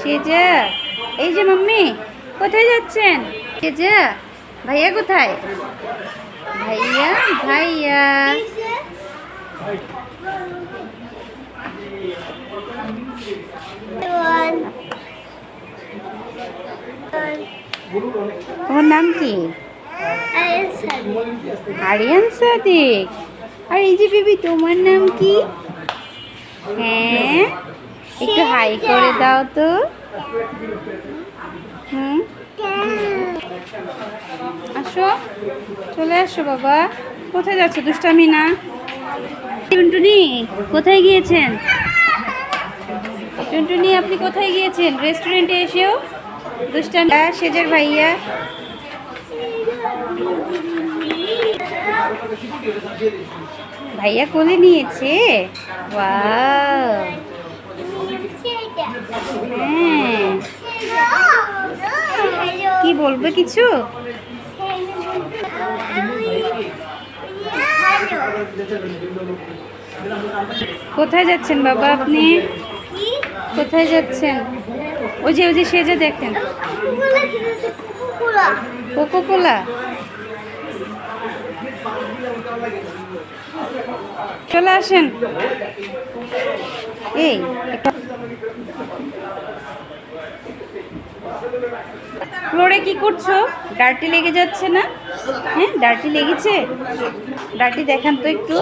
সেজা, এই যে মাম্মি, কোথায় যাচ্ছেন? সেজা, ভাইয়া কোথায়? ভাইয়া, ভাইয়া। তোমার নাম কি? আরিয়ান সাদিক। আর এই যে বেবি, তোমার নাম কি? হ্যাঁ, একটু হাই করে দাও তো। হুম, আসো, চলে আসো বাবা। কোথায় যাচ্ছ? দুষ্টামি না। টুনটুনি, কোথায় গিয়েছেন? টুনটুনি, আপনি কোথায় গিয়েছেন? রেস্টুরেন্টে এসেও দুষ্টামি। সেজের ভাইয়া, ভাইয়া কোলে নিয়েছে। ওয়াও, হ্যাঁ, কি বলবে কিছু? কোথায় যাচ্ছেন বাবা আপনি? কোথায় যাচ্ছেন? ওই যে সেজে দেখেন, কোকো কোলা। চলে আসেন। এই, ফ্লোরে কি করছো? ডার্টি লেগে যাচ্ছে না? হ্যাঁ, ডার্টি লেগেছে। ডার্টি দেখান তো একটু।